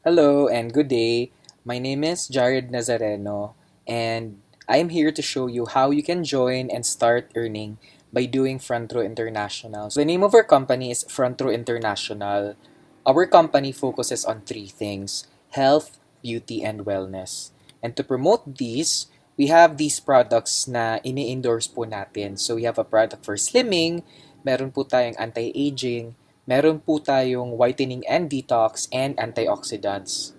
Hello and good day. My name is Jared Nazareno, and I am here to show you how you can join and start earning by doing Front Row International. So the name of our company is Front Row International. Our company focuses on three things: health, beauty, and wellness. And to promote these, we have these products na ini-endorse po natin. So we have a product for slimming, meron po tayong anti-aging, meron po tayong whitening and detox, and antioxidants.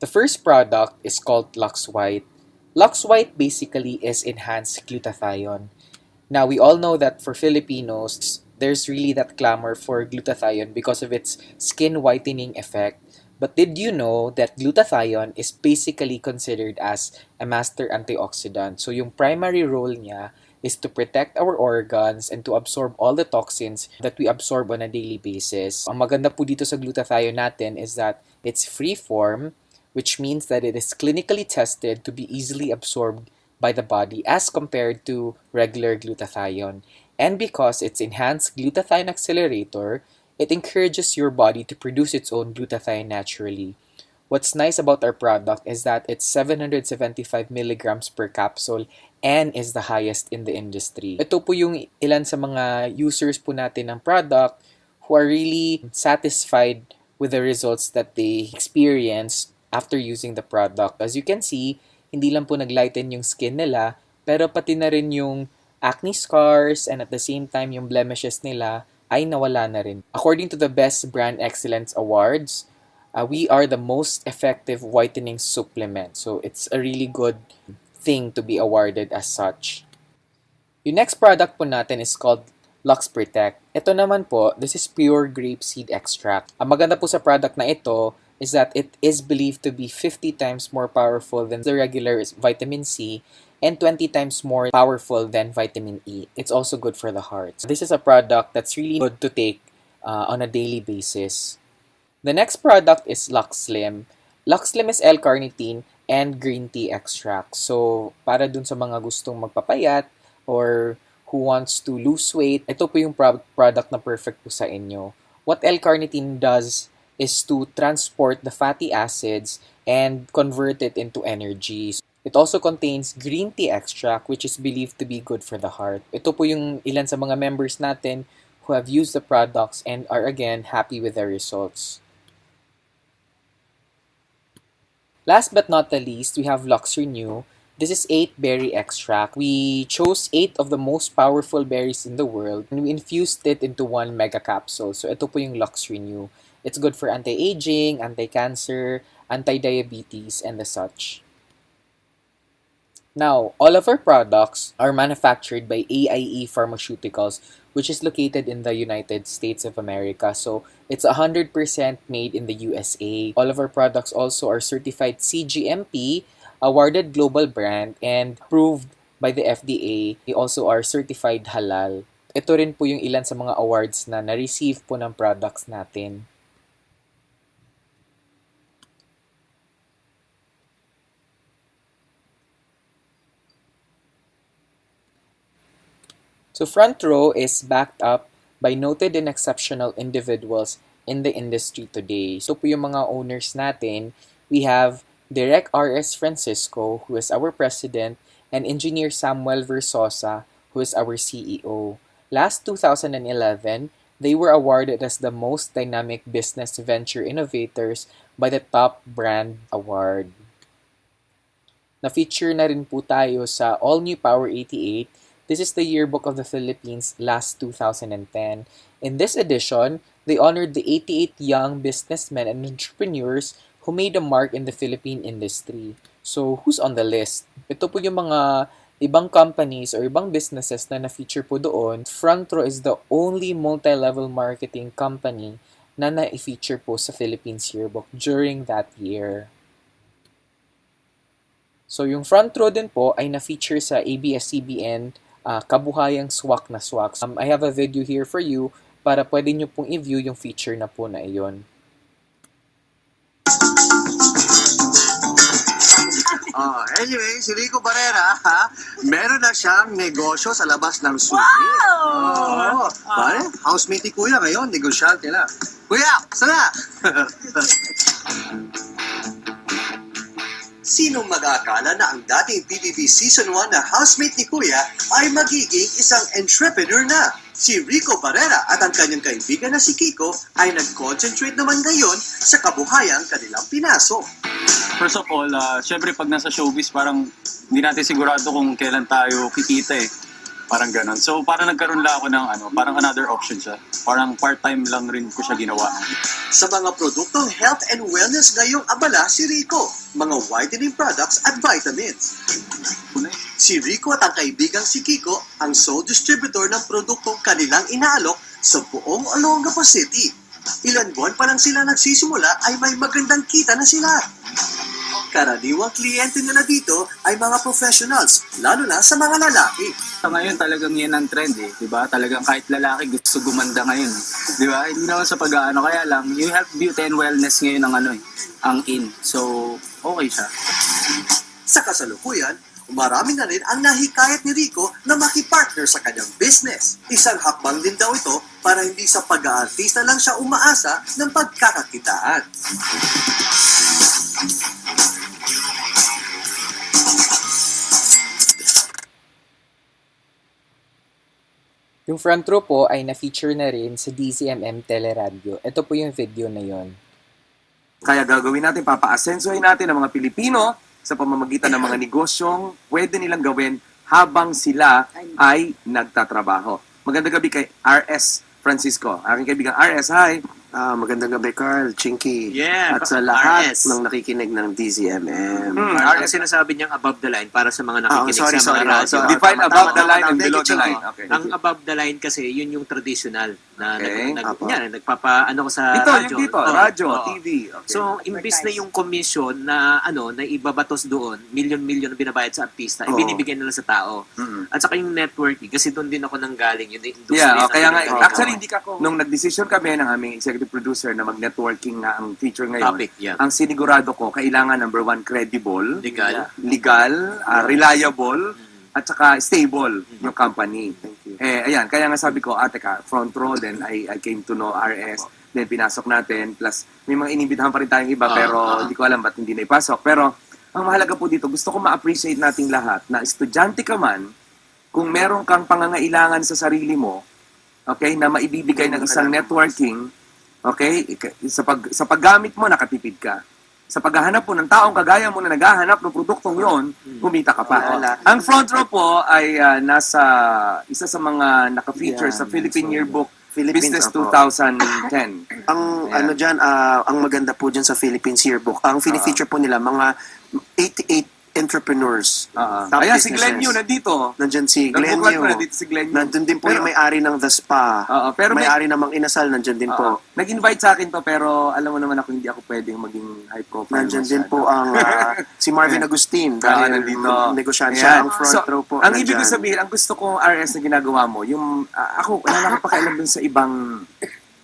The first product is called Lux White. Lux White basically is enhanced glutathione. Now, we all know that for Filipinos, there's really that clamor for glutathione because of its skin whitening effect. But did you know that glutathione is basically considered as a master antioxidant? So yung primary role niya is to protect our organs and to absorb all the toxins that we absorb on a daily basis. Ang maganda po dito sa glutathione natin is that it's free form, which means that it is clinically tested to be easily absorbed by the body as compared to regular glutathione. And because it's enhanced glutathione accelerator, it encourages your body to produce its own glutathione naturally. What's nice about our product is that it's 775 milligrams per capsule and is the highest in the industry. Ito po yung ilan sa mga users po natin ng product who are really satisfied with the results that they experienced after using the product. As you can see, hindi lang po naglighten yung skin nila, pero pati na rin yung acne scars and at the same time yung blemishes nila ay nawala na rin. According to the Best Brand Excellence Awards, we are the most effective whitening supplement. So it's a really good thing to be awarded as such. Yung next product po natin is called Lux Protect. Ito naman po, this is pure grapeseed extract. Ang maganda po sa product na ito is that it is believed to be 50 times more powerful than the regular vitamin C and 20 times more powerful than vitamin E. It's also good for the heart. This is a product that's really good to take on a daily basis. The next product is Lux Slim. Lux Slim is L-carnitine and green tea extract. So, para dun sa mga gustong magpapayat or who wants to lose weight, ito po yung product na perfect po sa inyo. What L-carnitine does is to transport the fatty acids and convert it into energy. It also contains green tea extract, which is believed to be good for the heart. Ito po yung ilan sa mga members natin who have used the products and are again happy with their results. Last but not the least, we have Lux Renew. This is 8 berry extract. We chose 8 of the most powerful berries in the world and we infused it into one mega capsule. So ito po yung Lux Renew. It's good for anti-aging, anti-cancer, anti-diabetes, and the such. Now, all of our products are manufactured by AIE Pharmaceuticals, which is located in the United States of America. So, it's 100% made in the USA. All of our products also are certified CGMP, awarded global brand, and approved by the FDA. They also are certified halal. Ito rin po yung ilan sa mga awards na na-receive po ng products natin. So Front Row is backed up by noted and exceptional individuals in the industry today. So po yung mga owners natin, we have Direk R.S. Francisco, who is our president, and Engineer Samuel Versosa, who is our CEO. Last 2011, they were awarded as the most dynamic business venture innovators by the Top Brand Award. Na-feature na rin po tayo sa All New Power 88. This is the Yearbook of the Philippines last 2010. In this edition, they honored the 88 young businessmen and entrepreneurs who made a mark in the Philippine industry. So, who's on the list? Ito po yung mga ibang companies or ibang businesses na na-feature po doon. Front Row is the only multi-level marketing company na na-feature po sa Philippines Yearbook during that year. So, yung Front Row din po ay na-feature sa ABS-CBN Kabuhayang Swak na Swak. I have a video here for you para pwede nyo pong i-view yung feature na po na iyon. Anyway, si Rico Barrera, ha, meron na siyang negosyo sa labas ng suki. Wow! Pare, housemate ni Kuya ngayon, negosyante na. Kuya, sana! Sinong mag-aakala na ang dating PBB Season 1 na housemate ni Kuya ay magiging isang entrepreneur na? Si Rico Barrera at ang kanyang kaibigan na si Kiko ay nag-concentrate naman ngayon sa kabuhayang kanilang pinasok. First of all, syempre pag nasa showbiz, parang hindi natin sigurado kung kailan tayo kikita eh. Parang ganon. So parang nagkaroon lang ako ng parang another option siya. Parang part-time lang rin ko siya ginawa. Sa mga produktong health and wellness ngayong abala si Rico, mga whitening products at vitamins. Si Rico at ang kaibigang si Kiko ang sole distributor ng produktong kanilang inaalok sa buong Olongapo City. Ilan buwan pa lang sila nagsisimula ay may magandang kita na sila. Karaniwang kliyente nila dito ay mga professionals, lalo na sa mga lalaki. Sa ngayon talagang yan ang trend eh. Diba? Talagang kahit lalaki gusto gumanda ngayon. Diba? Hindi naman sa pag-aano. Kaya lang, yung health, beauty, and wellness ngayon ang in. So, okay siya. Sa kasalukuyan, marami na rin ang nahikayat ni Rico na makipartner sa kanyang business. Isang hakbang din daw ito para hindi sa pag-aartista lang siya umaasa ng pagkakakitaan. Yung front row po ay na-feature na rin sa DZMM Teleradio. Ito po yung video na yon. Kaya gagawin natin, papaasensohin natin ang mga Pilipino sa pamamagitan ng mga negosyong pwede nilang gawin habang sila ay nagtatrabaho. Magandang gabi kay RS Francisco. Aking kaibigan RS, hi! Magandang gabi, Carl, Chinky, Yeah, at sa lahat RS. ng nakikinig ng DZMM. Parang sinasabi niyang above the line para sa mga nakikinig sorry, sa mga radyo. sorry. Define tama, above tama, the line tama. and Thank below you, the line. Chinky. Okay. Ang above the line kasi, yun yung traditional na Okay. Apo. nagpapaano ko sa Dito, radyo. yung dito, Oo, radyo, oo. TV. Okay. So, imbis na yung commission na na ibabatos doon, milyon-milyon na binabayad sa artista, Oo. ibinibigyan nila sa tao. Mm-mm. At saka yung networking, kasi doon din ako nanggaling, yung industry. Yeah, na kaya nga, pinagagawa. actually, nung nag-decision kami ng aming executive producer na mag-networking nga ang feature ngayon, Topic, yeah. ang sinigurado ko, kailangan number one, credible, Legal. reliable, at saka stable yung company. Thank you. Ayan, kaya nga sabi ko, teka, front row, then I came to know RS, then pinasok natin, plus may mga inibitahan pa rin tayong iba, pero hindi ko alam ba't hindi na ipasok. Pero ang mahalaga po dito, gusto ko ma-appreciate nating lahat na estudyante ka man, kung meron kang pangangailangan sa sarili mo, okay, na maibibigay ng isang networking, okay, sa paggamit mo, nakatipid ka. Sa paghahanap mo ng taong kagaya mo na naghahanap ng produktong yon, kumita ka pa. Ang front row po ay nasa isa sa mga naka-feature sa Philippine Yearbook Business Apo. 2010. Ang Ayan. ang maganda po dyan sa Philippines Yearbook, ang fini-feature po nila mga 88 entrepreneurs. Top Ayan, si businesses. Glenn Yu nandito. Nandyan si Glenn Nagbuklat Yu. ko nandito si Glenn Yu. Nandun din po Pero- yung may-ari ng The Spa. Pero may- may-ari ng Mang Inasal, nandyan din po. Nag-invite sa akin to, pero alam mo naman ako, hindi ako pwedeng maging high profile. Nandyan din masyado. po ang si Marvin Agustin. Dahil nandito. negosyante Ayan. siya. Ang front So, row po. Ang ibig nandyan. ko sabihin, ang gusto kong RS na ginagawa mo, yung ako, wala na akong pakialam dun sa ibang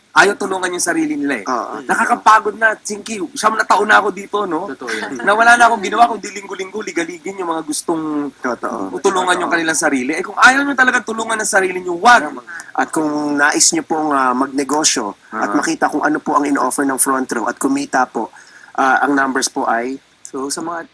ayaw tulungan yung sarili nila eh. Oo. Nakakapagod na, Chinky, siyam na taon na ako dito, no? Totoo yan. Na wala na akong ginawa kundi linggo-linggo, ligaligin yung mga gustong Totoo. tulungan yung kanilang sarili. Eh kung ayaw nyo talaga tulungan ng sarili nyo, wag. At kung nais nyo pong magnegosyo at makita kung ano po ang in-offer ng front row at kumita po, ang numbers po ay, so sa mga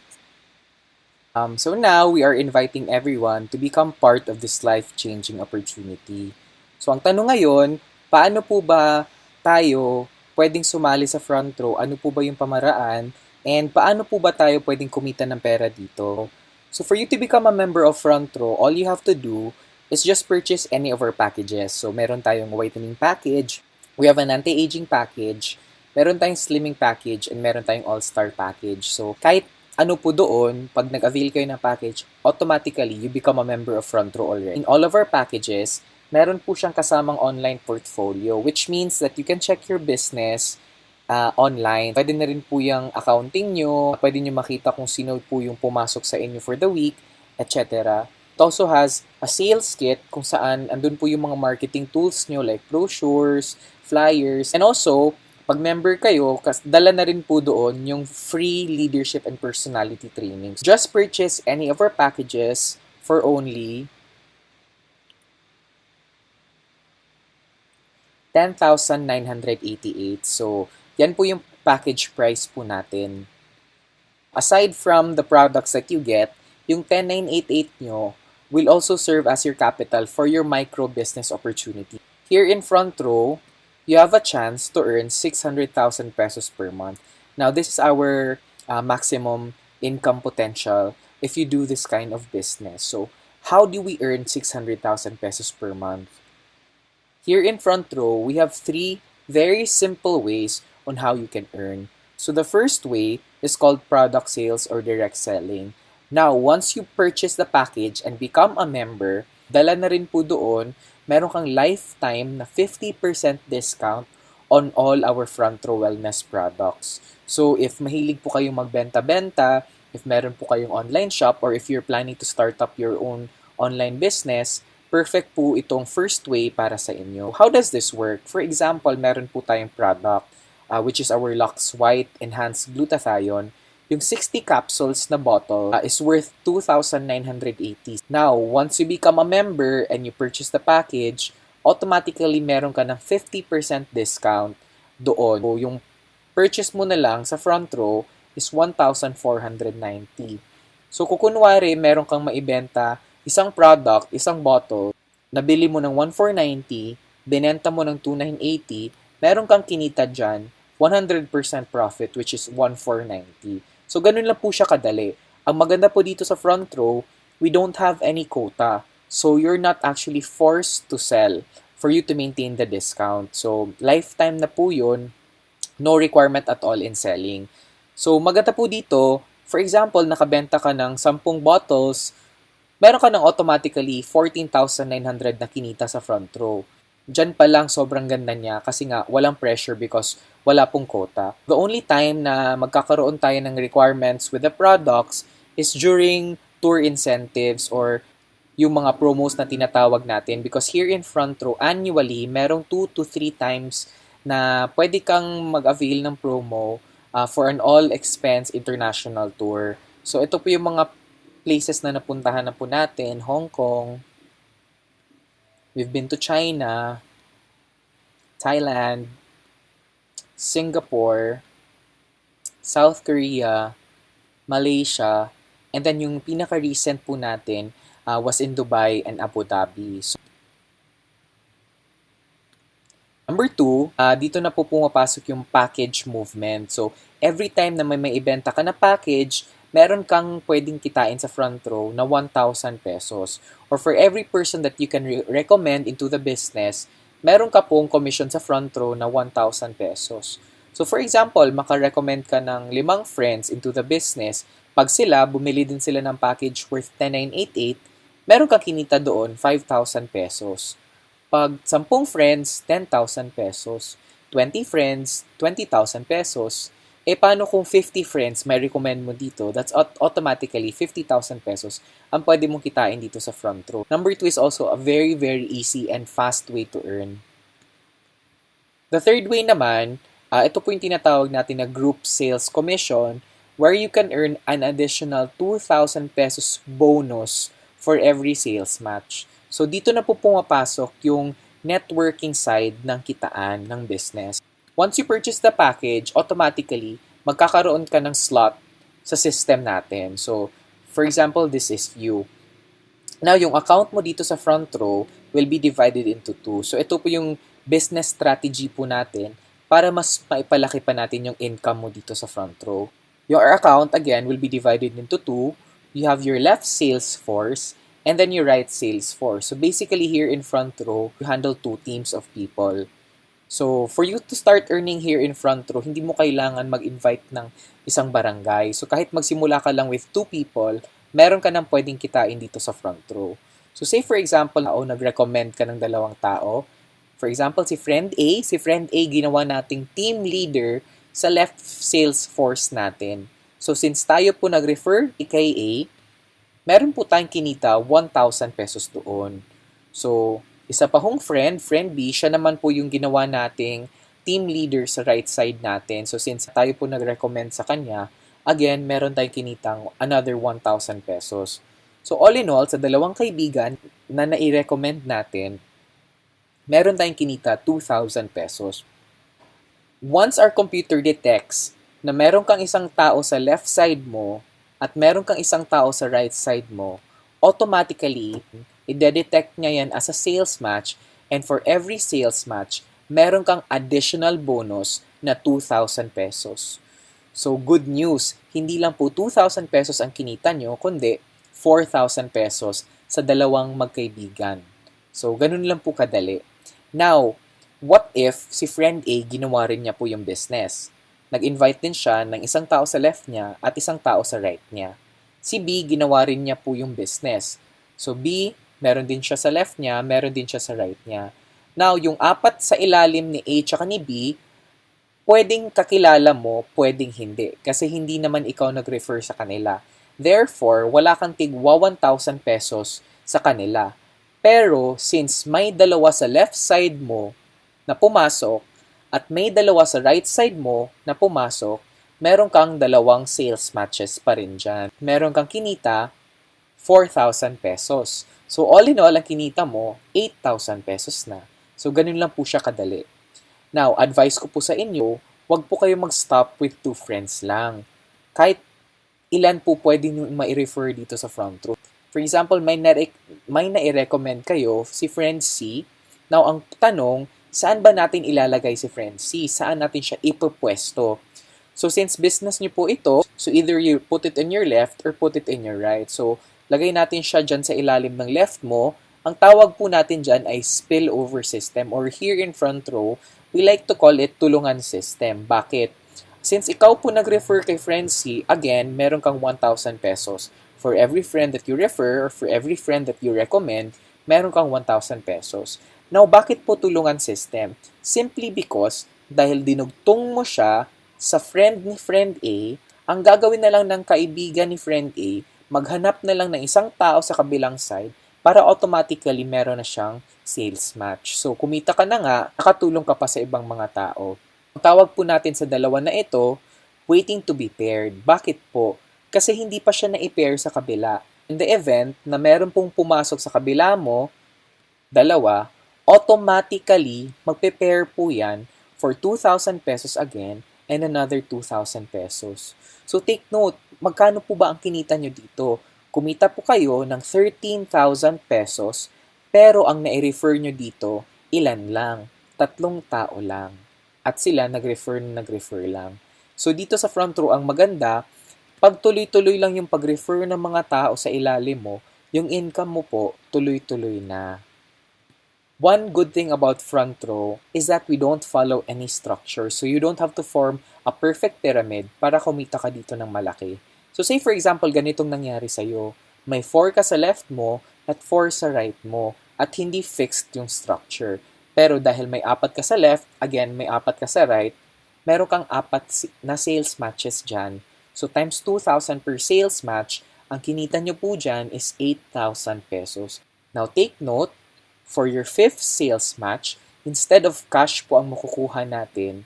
So now, we are inviting everyone to become part of this life-changing opportunity. So ang tanong ngayon, paano po ba tayo pwedeng sumali sa front row? Ano po ba yung pamaraan? And paano po ba tayo pwedeng kumita ng pera dito? So for you to become a member of front row, all you have to do is just purchase any of our packages. So meron tayong whitening package, we have an anti-aging package, meron tayong slimming package, and meron tayong all-star package. So kahit ano po doon, pag nag-avail kayo ng package, automatically, you become a member of Front Row already. In all of our packages, meron po siyang kasamang online portfolio, which means that you can check your business online. Pwede na rin po yung accounting nyo, pwede nyo makita kung sino po yung pumasok sa inyo for the week, etc. It also has a sales kit kung saan andun po yung mga marketing tools nyo like brochures, flyers, and also, Pag member kayo, dala na rin po doon yung free leadership and personality trainings. Just purchase any of our packages for only 10,988. So, yan po yung package price po natin. Aside from the products that you get, yung 10,988 nyo will also serve as your capital for your micro business opportunity. Here in front row, you have a chance to earn 600,000 pesos per month. Now, this is our maximum income potential if you do this kind of business. So, how do we earn 600,000 pesos per month? Here in front row, we have 3 very simple ways on how you can earn. So the first way is called product sales or direct selling. Now, once you purchase the package and become a member, dala na rin po doon, meron kang lifetime na 50% discount on all our front row wellness products. So if mahilig po kayong magbenta-benta, if meron po kayong online shop, or if you're planning to start up your own online business, perfect po itong first way para sa inyo. How does this work? For example, meron po tayong product, which is our Lux White Enhanced Glutathione. Yung 60 capsules na bottle is worth 2,980. Now, once you become a member and you purchase the package, automatically meron ka ng 50% discount doon. So, yung purchase mo na lang sa front row is 1,490. So, kukunwari, meron kang maibenta isang product, isang bottle, nabili mo ng 1,490, binenta mo ng 2,980, meron kang kinita dyan, 100% profit, which is 1,490. So, ganun lang po siya kadali. Ang maganda po dito sa front row, we don't have any quota. So, you're not actually forced to sell for you to maintain the discount. So, lifetime na po yun, no requirement at all in selling. So, maganda po dito, for example, nakabenta ka ng 10 bottles, meron ka ng automatically 14,900 na kinita sa front row. Diyan pa lang sobrang ganda niya kasi nga walang pressure because wala pong quota. The only time na magkakaroon tayo ng requirements with the products is during tour incentives or yung mga promos na tinatawag natin because here in front row, annually, merong 2 to 3 times na pwede kang mag-avail ng promo for an all-expense international tour. So ito po yung mga places na napuntahan na po natin, Hong Kong, we've been to China, Thailand, Singapore, South Korea, Malaysia, and then yung pinaka-recent po natin was in Dubai and Abu Dhabi. So, number 2, dito na po pumapasok yung package movement. So, every time na may ibenta ka na package, meron kang pwedeng kitain sa front row na 1,000 pesos. Or for every person that you can recommend into the business, meron ka pong commission sa front row na 1,000 pesos. So for example, makarecommend ka ng 5 friends into the business. Pag sila, bumili din sila ng package worth 10,988, meron kang kinita doon 5,000 pesos. Pag 10 friends, 10,000 pesos. 20 friends, 20,000 pesos. Paano kung 50 friends may recommend mo dito? That's automatically 50,000 pesos ang pwede mong kitain dito sa front row. Number 2 is also a very, very easy and fast way to earn. The third way naman, ito po yung tinatawag natin na group sales commission where you can earn an additional 2,000 pesos bonus for every sales match. So dito na po pumapasok yung networking side ng kitaan ng business. Once you purchase the package, automatically, magkakaroon ka ng slot sa system natin. So, for example, this is you. Now, yung account mo dito sa front row will be divided into 2. So, ito po yung business strategy po natin para mas maipalaki pa natin yung income mo dito sa front row. Your account, again, will be divided into 2. You have your left sales force and then your right sales force. So, basically, here in front row, you handle 2 teams of people. So, for you to start earning here in front row, hindi mo kailangan mag-invite ng isang barangay. So, kahit magsimula ka lang with 2 people, meron ka nang pwedeng kitain dito sa front row. So, say for example, nag-recommend ka ng 2 tao. For example, si friend A ginawa nating team leader sa left sales force natin. So, since tayo po nag-refer kay A, meron po tayong kinita 1,000 pesos doon. So, isa pa hong friend B, siya naman po yung ginawa nating team leader sa right side natin. So since tayo po nag-recommend sa kanya, again, meron tayong kinitang another 1,000 pesos. So all in all, sa dalawang kaibigan na nai-recommend natin, meron tayong kinita 2,000 pesos. Once our computer detects na meron kang isang tao sa left side mo at meron kang isang tao sa right side mo, automatically, i-detect niya yan as a sales match, and for every sales match, meron kang additional bonus na 2,000 pesos. So good news, hindi lang po 2,000 pesos ang kinita nyo, kundi 4,000 pesos sa dalawang magkaibigan. So ganun lang po kadali. Now, what if si friend A ginawa rin niya po yung business? Nag-invite din siya ng isang tao sa left niya at isang tao sa right niya. Si B, ginawa rin niya po yung business. So B, meron din siya sa left niya, meron din siya sa right niya. Now, yung apat sa ilalim ni A tsaka ni B, pwedeng kakilala mo, pwedeng hindi. Kasi hindi naman ikaw nag-refer sa kanila. Therefore, wala kang tigwa 1,000 pesos sa kanila. Pero, since may dalawa sa left side mo na pumasok at may dalawa sa right side mo na pumasok, meron kang dalawang sales matches pa rin dyan. Meron kang kinita 4,000 pesos. So, all in all, ang kinita mo, 8,000 pesos na. So, ganun lang po siya kadali. Now, advice ko po sa inyo, wag po kayo mag-stop with 2 friends lang. Kahit ilan po pwede nyo ma-refer dito sa front row. For example, may na-recommend kayo si friend C. Now, ang tanong, saan ba natin ilalagay si friend C? Saan natin siya ipopwesto? So, since business niyo po ito, so either you put it in your left or put it in your right. So, lagay natin siya dyan sa ilalim ng left mo. Ang tawag po natin dyan ay spillover system, or here in front row, we like to call it tulungan system. Bakit? Since ikaw po nag-refer kay friend C, again, meron kang 1,000 pesos. For every friend that you refer or for every friend that you recommend, meron kang 1,000 pesos. Now, bakit po tulungan system? Simply because, dahil dinugtong mo siya sa friend ni friend A, ang gagawin na lang ng kaibigan ni friend A, maghanap na lang ng isang tao sa kabilang side para automatically meron na siyang sales match. So, kumita ka na nga, nakatulong ka pa sa ibang mga tao. Ang tawag po natin sa dalawa na ito, waiting to be paired. Bakit po? Kasi hindi pa siya na-i-pair sa kabila. In the event na meron pong pumasok sa kabila mo, dalawa, automatically, magpe-pair po yan for 2,000 pesos again and another 2,000 pesos. So take note, magkano po ba ang kinita nyo dito? Kumita po kayo ng 13,000 pesos, pero ang nai-refer nyo dito, ilan lang? 3 tao lang. At sila nag-refer lang. So dito sa front row, ang maganda, pag tuloy-tuloy lang yung pag-refer ng mga tao sa ilalim mo, yung income mo po, tuloy-tuloy na. One good thing about front row is that we don't follow any structure. So you don't have to form a perfect pyramid para kumita ka dito ng malaki. So say for example, ganitong nangyari sa'yo. May 4 ka sa left mo at 4 sa right mo at hindi fixed yung structure. Pero dahil may 4 ka sa left, again, may 4 ka sa right, meron kang 4 na sales matches dyan. So times 2,000 per sales match, ang kinita nyo po dyan is 8,000 pesos. Now take note, for your 5th sales match, instead of cash po ang makukuha natin,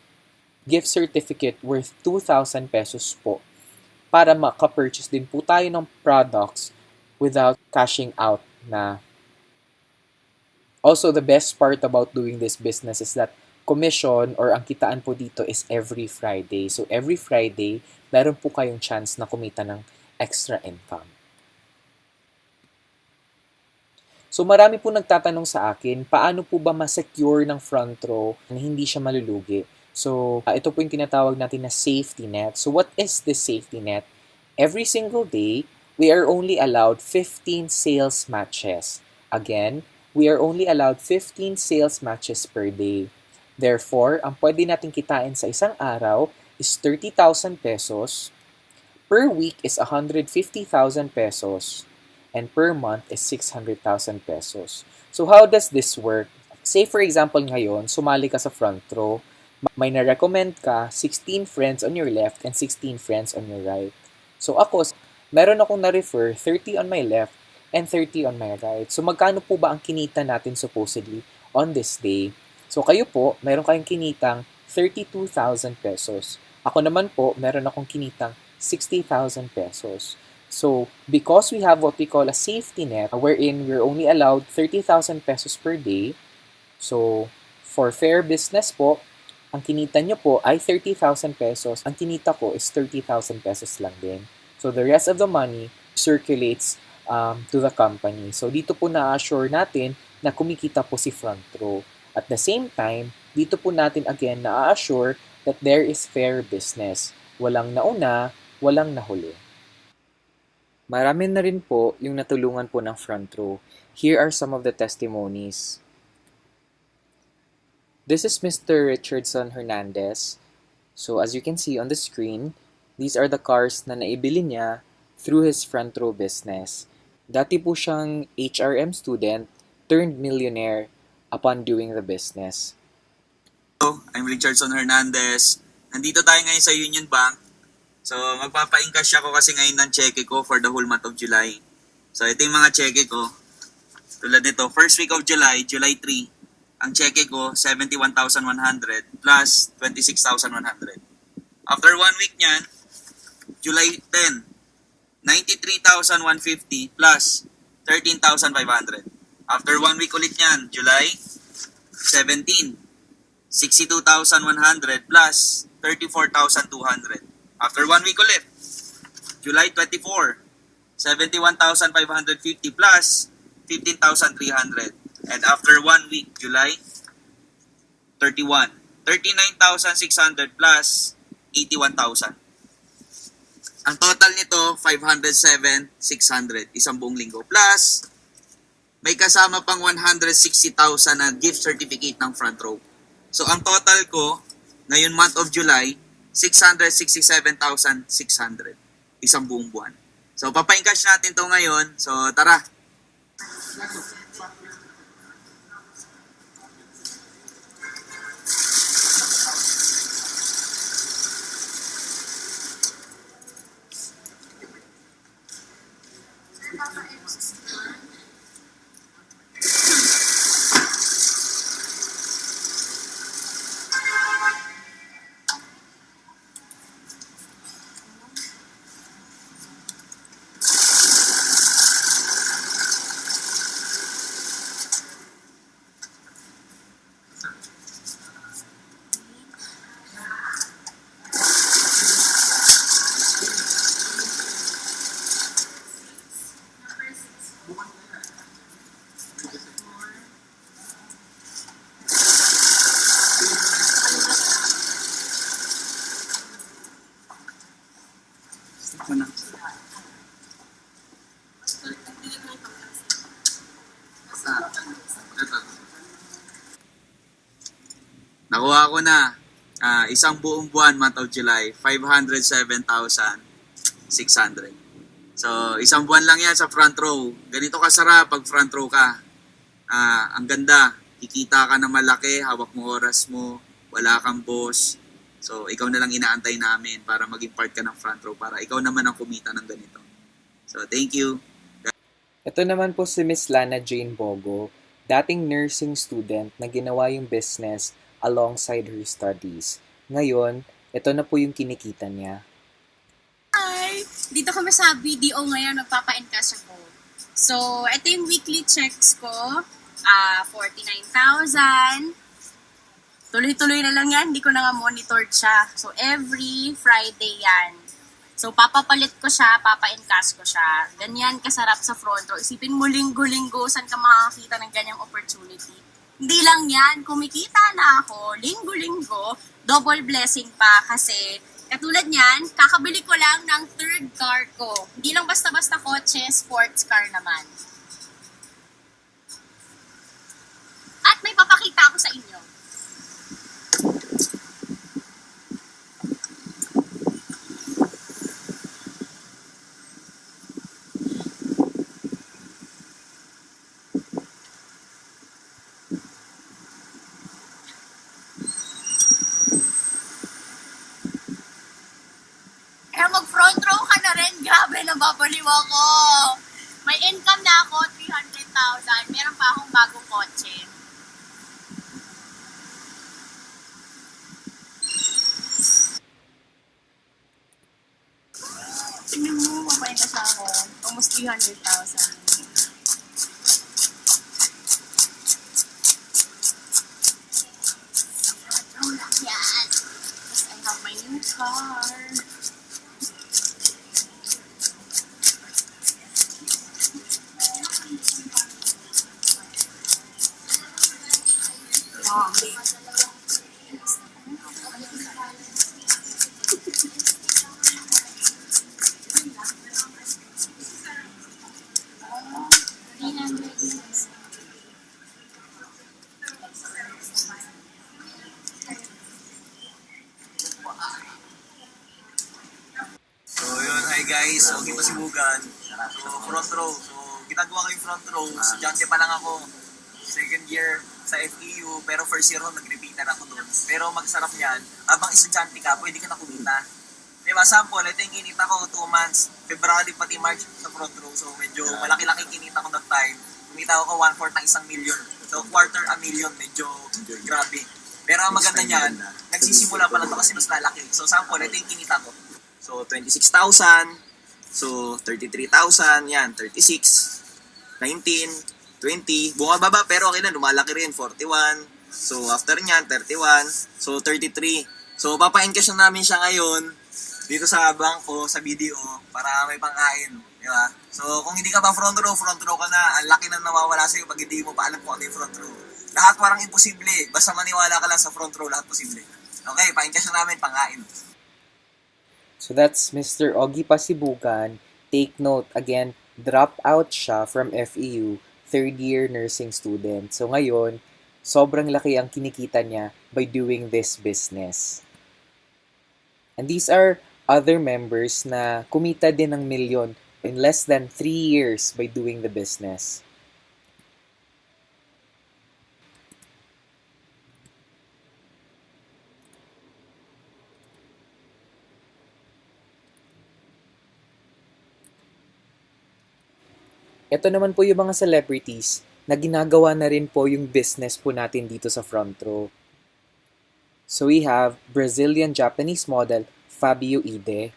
gift certificate worth 2,000 pesos po para maka-purchase din po tayo ng products without cashing out na. Also, the best part about doing this business is that commission or ang kitaan po dito is every Friday. So every Friday, meron po kayong chance na kumita ng extra income. So marami po nagtatanong sa akin, paano po ba ma-secure ng front row na hindi siya malulugi? So ito po yung tinatawag natin na safety net. So what is this safety net? Every single day, we are only allowed 15 sales matches. Again, we are only allowed 15 sales matches per day. Therefore, ang pwede natin kitain sa isang araw is 30,000 pesos. Per week is 150,000 pesos. And per month is 600,000 pesos. So how does this work? Say for example ngayon, sumali ka sa front row. May na-recommend ka 16 friends on your left and 16 friends on your right. So ako, meron akong na-refer 30 on my left and 30 on my right. So magkano po ba ang kinita natin supposedly on this day? So kayo po, meron kayong kinitang 32,000 pesos. Ako naman po, meron akong kinitang 60,000 pesos. So, because we have what we call a safety net, wherein we're only allowed 30,000 pesos per day, so for fair business po, ang kinita nyo po ay 30,000 pesos. Ang kinita ko is 30,000 pesos lang din. So, the rest of the money circulates to the company. So, dito po na-assure natin na kumikita po si Front Row. At the same time, dito po natin again na-assure that there is fair business. Walang nauna, walang nahuli. Marami na rin po yung natulungan po ng Front Row. Here are some of the testimonies. This is Mr. Richardson Hernandez. So as you can see on the screen, these are the cars na naibili niya through his Front Row business. Dati po siyang HRM student turned millionaire upon doing the business. Hello, I'm Richardson Hernandez. Nandito tayo ngayon sa Union Bank. So magpapa-encash ako kasi ngayon ng cheque ko for the whole month of July. So ito yung mga cheque ko. Tulad nito, first week of July, July 3. Ang cheque ko, 71,100 plus 26,100. After 1 week niyan, July 10, 93,150 plus 13,500. After 1 week ulit niyan, July 17, 62,100 plus 34,200. After 1 week ulit, July 24, 71,550 plus 15,300. And after 1 week, July 31, 39,600 plus 81,000. Ang total nito, 507,600. Isang buong linggo. Plus, may kasama pang 160,000 na gift certificate ng Front Row. So, ang total ko, ngayon month of July, 667,600. Isang buong buwan. So, papa-encash natin to ngayon. So, tara. Nakuha ko na. Isang buong buwan, month of July, 507,600. So, isang buwan lang yan sa Front Row. Ganito kasarap pag Front Row ka. Ang ganda. Kikita ka na malaki, hawak mo oras mo, wala kang boss. So, ikaw na lang inaantay namin para maging part ka ng Front Row, para ikaw naman ang kumita ng ganito. So, thank you. Ito naman po si Miss Lana Jane Bogo, dating nursing student na ginawa yung business alongside her studies. Ngayon, ito na po yung kinikita niya. Hi! Dito kami sa BDO ngayon, nagpapa-encash ako. So, ito yung weekly checks ko. 49,000. Tuloy-tuloy na lang yan, hindi ko na nga monitored siya. So, every Friday yan. So, papapalit ko siya, papa-encash ko siya. Ganyan kasarap sa front row. Isipin mo linggo-linggo, saan ka makakita ng ganyang opportunity. Hindi lang yan, kumikita na ako, linggo-linggo, double blessing pa kasi katulad niyan, kakabili ko lang ng third car ko. Hindi lang basta-basta kotse, sports car naman. At may papakita ako sa inyo. Mag-front row ka na rin. Grabe, nababaliw ako. May income na ako, 300,000. Meron pa akong bagong kotse. Tingnan mo, mabait na siya ako. Almost 300,000. Yes! Yes, I have my new car. So yun, hi guys, okay pa si Bugan. So front row, so ginagawa ko yung front row, estudyante pa lang ako. Second year sa FEU, pero first year ko nag-repeater ako doon. Pero magsarap niyan, habang estudyante ka, pwede ka na kumita. Diba, sample, ito yung kinita ko 2 months, February pati March sa front row. So medyo malaki-laki kinita ko that time. Kumita ako 1/4 ng 1,000,000. So quarter a million, medyo grabe. Pero ang maganda niyan, nagsisimula pa lang ito kasi mas lalaki. So sample, ito yung kinita ko. So 26,000, so 33,000, yan, 36, 19, 20, bumababa pero okay na, lumalaki rin, 41, so after nyan, 31, so 33. So papa-encash na namin siya ngayon dito sa bangko, sa video, para may pangkain, di ba? So kung hindi ka pa front row ka na, ang laki na nawawala sa'yo pag hindi mo pa alam kung ano yung front row. Lahat parang imposible, basta maniwala ka lang sa front row, lahat posible. Okay, pa-encash na namin, pangkain. So that's Mr. Ogie Pasibugan. Take note, again, drop out siya from FEU, third year nursing student. So ngayon, sobrang laki ang kinikita niya by doing this business. And these are other members na kumita din ng milyon in less than 3 years by doing the business. Ito naman po yung mga celebrities na ginagawa na rin po yung business po natin dito sa front row. So we have Brazilian-Japanese model Fabio Ide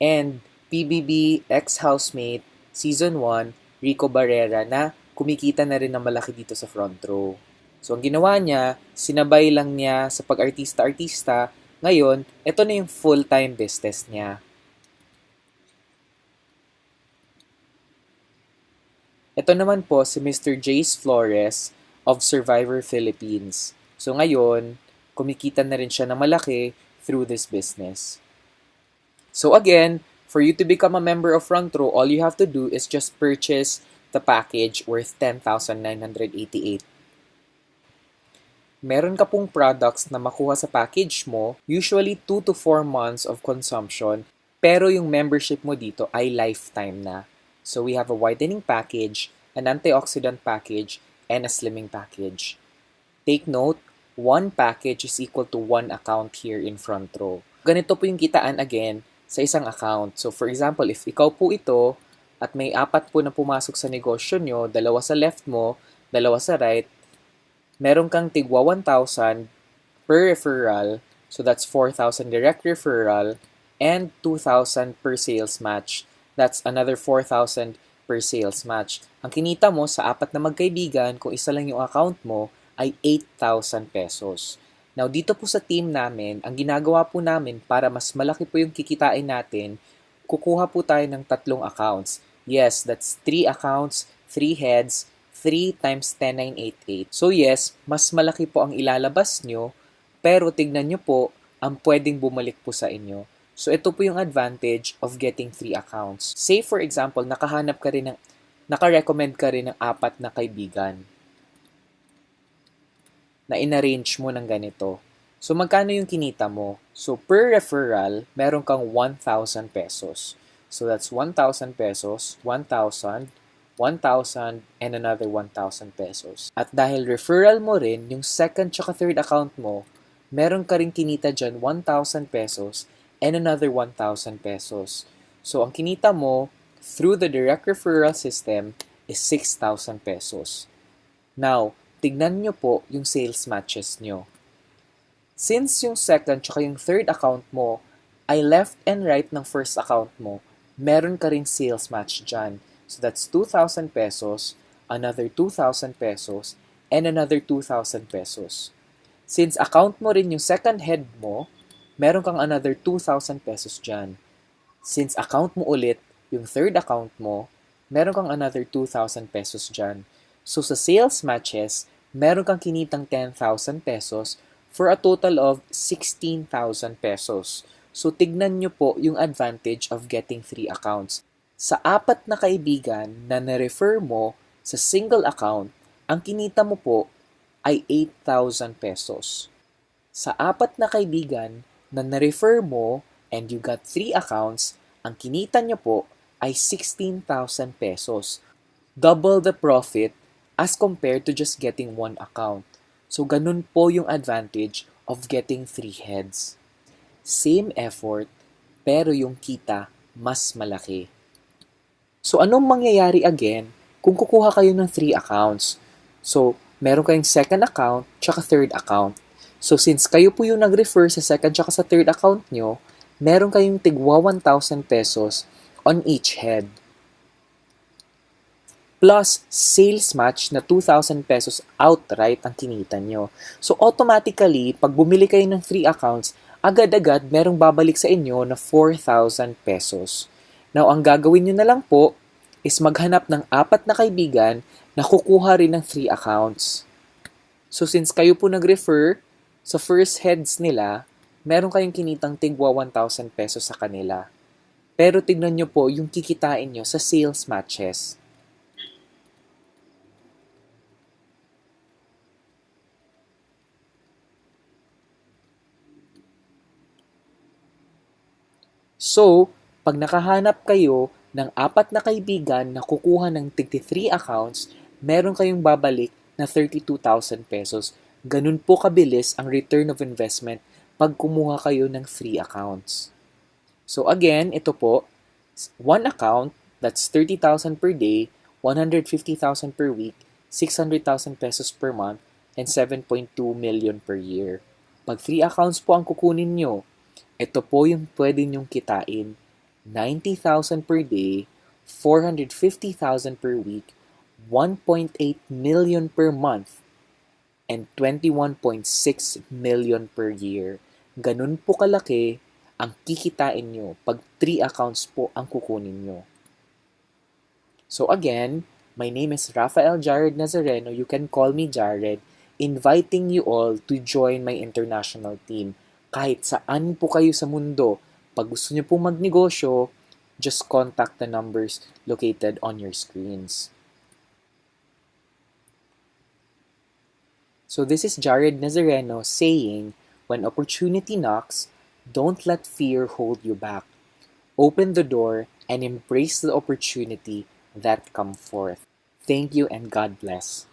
and PBB ex-housemate Season 1 Rico Barrera na kumikita na rin ng malaki dito sa front row. So ang ginawa niya, sinabay lang niya sa pag-artista-artista. Ngayon, ito na yung full-time business niya. Ito naman po si Mr. Jace Flores of Survivor Philippines. So ngayon, kumikita na rin siya ng malaki through this business. So again, for you to become a member of Front Row, all you have to do is just purchase the package worth 10,988. Meron ka pong products na makuha sa package mo, usually 2 to 4 months of consumption, pero yung membership mo dito ay lifetime na. So we have a whitening package, an antioxidant package, and a slimming package. Take note, 1 package is equal to 1 account here in Front Row. Ganito po yung kitaan again sa isang account. So for example, if ikaw po ito at may 4 po na pumasok sa negosyo nyo, 2 sa left mo, 2 sa right, meron kang tigwa 1,000 per referral, so that's 4,000 direct referral, and 2,000 per sales match. That's another 4,000 per sales match. Ang kinita mo sa 4 na magkaibigan, kung isa lang yung account mo, ay 8,000 pesos. Now, dito po sa team namin, ang ginagawa po namin para mas malaki po yung kikitain natin, kukuha po tayo ng 3 accounts. Yes, that's 3 accounts, 3 heads, 3 times 10,988. So yes, mas malaki po ang ilalabas nyo, pero tignan nyo po, ang pwedeng bumalik po sa inyo. So ito po yung advantage of getting 3 accounts. Say for example, naka-recommend ka rin ng 4 na kaibigan na in-arrange mo ng ganito. So magkano yung kinita mo? So per referral, meron kang 1,000 pesos. So that's 1,000 pesos, 1,000, 1,000, and another 1,000 pesos. At dahil referral mo rin, yung second tsaka third account mo, meron ka rin kinita dyan 1,000 pesos and another 1,000 pesos. So, ang kinita mo through the direct referral system is 6,000 pesos. Now, tignan nyo po yung sales matches nyo. Since yung second tsaka yung third account mo ay left and right ng first account mo, meron ka rin sales match dyan. So that's 2,000 pesos, another 2,000 pesos, and another 2,000 pesos. Since account mo rin yung second head mo, meron kang another 2,000 pesos dyan. Since account mo ulit yung third account mo, meron kang another 2,000 pesos dyan. So sa sales matches, meron kang kinitang 10,000 pesos for a total of 16,000 pesos. So tignan nyo po yung advantage of getting 3 accounts. Sa 4 na kaibigan na na-refer mo sa single account, ang kinita mo po ay 8,000 pesos. Sa 4 na kaibigan na na-refer mo and you got 3 accounts, ang kinita nyo po ay 16,000 pesos. Double the profit as compared to just getting 1 account. So ganun po yung advantage of getting 3 heads. Same effort, pero yung kita mas malaki. So anong mangyayari again kung kukuha kayo ng 3 accounts? So meron kayong second account tsaka third account. So since kayo po yung nag-refer sa second tsaka sa third account nyo, meron kayong tigwa 1,000 pesos on each head. Plus sales match na 2,000 pesos outright ang kinita nyo. So automatically, pag bumili kayo ng 3 accounts, agad-agad merong babalik sa inyo na 4,000 pesos. Now, ang gagawin nyo na lang po is maghanap ng 4 na kaibigan na kukuha rin ng 3 accounts. So since kayo po nag-refer sa first heads nila, meron kayong kinitang tigwa 1,000 pesos sa kanila. Pero tignan nyo po yung kikitain nyo sa sales matches. So, pag nakahanap kayo ng 4 na kaibigan na kukuha ng tig 3 accounts, meron kayong babalik na 32,000 pesos. Ganun po kabilis ang return of investment pag kumuha kayo ng 3 accounts. So again, ito po, 1 account, that's 30,000 per day, 150,000 per week, 600,000 pesos per month, and 7.2 million per year. Pag 3 accounts po ang kukunin nyo, ito po yung pwede nyong kitain. 90,000 per day, 450,000 per week, 1.8 million per month, and 21.6 million per year. Ganun po kalaki ang kikitain nyo pag 3 accounts po ang kukunin nyo. So again, my name is Rafael Jared Nazareno. You can call me Jared, inviting you all to join my international team. Kahit saan po kayo sa mundo, pag gusto nyo po magnegosyo, just contact the numbers located on your screens. So this is Jared Nazareno saying, when opportunity knocks, don't let fear hold you back. Open the door and embrace the opportunity that come forth. Thank you and God bless.